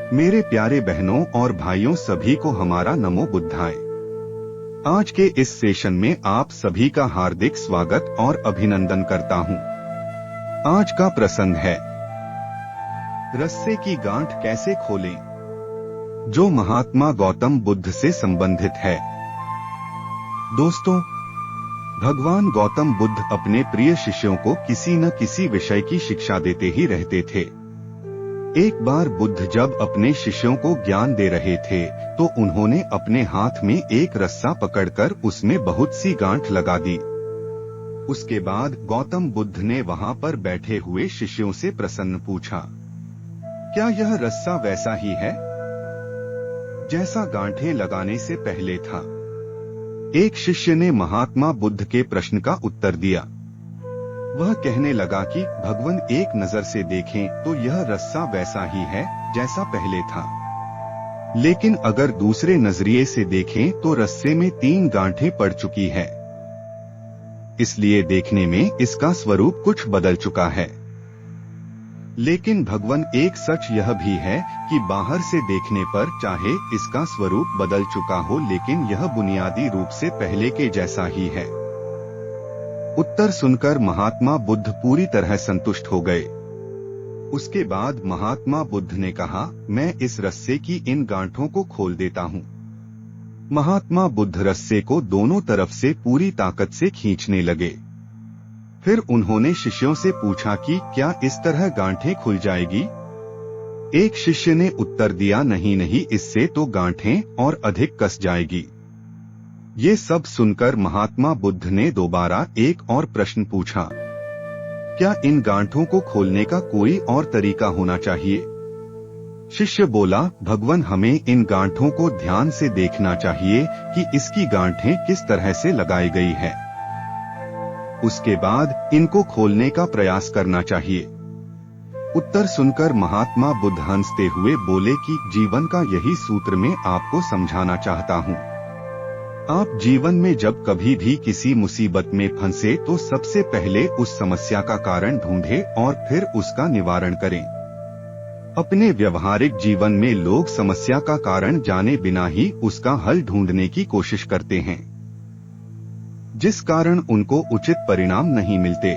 मेरे प्यारे बहनों और भाइयों सभी को हमारा नमो बुद्धाय। आज के इस सेशन में आप सभी का हार्दिक स्वागत और अभिनंदन करता हूं। आज का प्रसंग है रस्से की गांठ कैसे खोलें, जो महात्मा गौतम बुद्ध से संबंधित है। दोस्तों, भगवान गौतम बुद्ध अपने प्रिय शिष्यों को किसी न किसी विषय की शिक्षा देते ही रहते थे। एक बार बुद्ध जब अपने शिष्यों को ज्ञान दे रहे थे तो उन्होंने अपने हाथ में एक रस्सा पकड़कर उसमें बहुत सी गांठ लगा दी। उसके बाद गौतम बुद्ध ने वहां पर बैठे हुए शिष्यों से प्रसन्न पूछा, क्या यह रस्सा वैसा ही है जैसा गांठें लगाने से पहले था? एक शिष्य ने महात्मा बुद्ध के प्रश्न का उत्तर दिया। वह कहने लगा कि भगवान, एक नजर से देखें तो यह रस्सा वैसा ही है जैसा पहले था, लेकिन अगर दूसरे नजरिए से देखें तो रस्से में 3 गांठें पड़ चुकी है, इसलिए देखने में इसका स्वरूप कुछ बदल चुका है। लेकिन भगवान, एक सच यह भी है कि बाहर से देखने पर चाहे इसका स्वरूप बदल चुका हो, लेकिन यह बुनियादी रूप से पहले के जैसा ही है। उत्तर सुनकर महात्मा बुद्ध पूरी तरह संतुष्ट हो गए। उसके बाद महात्मा बुद्ध ने कहा, मैं इस रस्से की इन गांठों को खोल देता हूँ। महात्मा बुद्ध रस्से को दोनों तरफ से पूरी ताकत से खींचने लगे। फिर उन्होंने शिष्यों से पूछा कि क्या इस तरह गांठें खुल जाएगी? एक शिष्य ने उत्तर दिया, नहीं नहीं, इससे तो गांठें और अधिक कस जाएगी। ये सब सुनकर महात्मा बुद्ध ने दोबारा एक और प्रश्न पूछा, क्या इन गांठों को खोलने का कोई और तरीका होना चाहिए? शिष्य बोला, भगवान, हमें इन गांठों को ध्यान से देखना चाहिए कि इसकी गांठें किस तरह से लगाई गई है। उसके बाद इनको खोलने का प्रयास करना चाहिए। उत्तर सुनकर महात्मा बुद्ध हंसते हुए बोले कि जीवन का यही सूत्र मैं आपको समझाना चाहता हूँ। आप जीवन में जब कभी भी किसी मुसीबत में फंसे तो सबसे पहले उस समस्या का कारण ढूंढें और फिर उसका निवारण करें। अपने व्यवहारिक जीवन में लोग समस्या का कारण जाने बिना ही उसका हल ढूंढने की कोशिश करते हैं, जिस कारण उनको उचित परिणाम नहीं मिलते।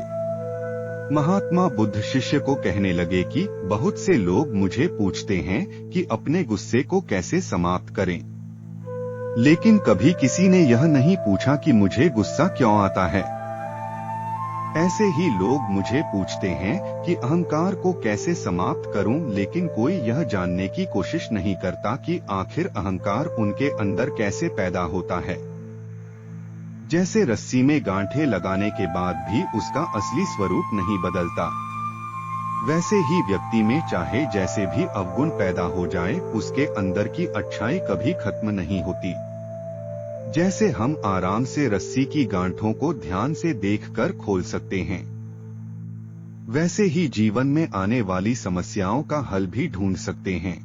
महात्मा बुद्ध शिष्य को कहने लगे कि बहुत से लोग मुझे पूछते हैं कि अपने गुस्से को कैसे समाप्त करें, लेकिन कभी किसी ने यह नहीं पूछा कि मुझे गुस्सा क्यों आता है। ऐसे ही लोग मुझे पूछते हैं कि अहंकार को कैसे समाप्त करूं, लेकिन कोई यह जानने की कोशिश नहीं करता कि आखिर अहंकार उनके अंदर कैसे पैदा होता है। जैसे रस्सी में गांठें लगाने के बाद भी उसका असली स्वरूप नहीं बदलता, वैसे ही व्यक्ति में चाहे जैसे भी अवगुण पैदा हो जाए, उसके अंदर की अच्छाई कभी खत्म नहीं होती। जैसे हम आराम से रस्सी की गांठों को ध्यान से देखकर खोल सकते हैं, वैसे ही जीवन में आने वाली समस्याओं का हल भी ढूंढ सकते हैं।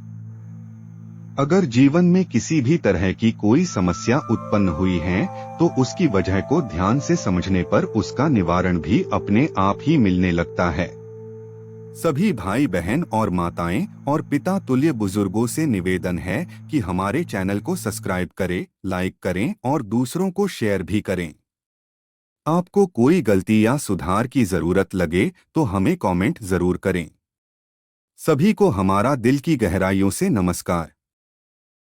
अगर जीवन में किसी भी तरह की कोई समस्या उत्पन्न हुई है तो उसकी वजह को ध्यान से समझने पर उसका निवारण भी अपने आप ही मिलने लगता है। सभी भाई बहन और माताएं और पिता तुल्य बुजुर्गों से निवेदन है कि हमारे चैनल को सब्सक्राइब करें, लाइक करें और दूसरों को शेयर भी करें। आपको कोई गलती या सुधार की जरूरत लगे तो हमें कमेंट जरूर करें। सभी को हमारा दिल की गहराइयों से नमस्कार।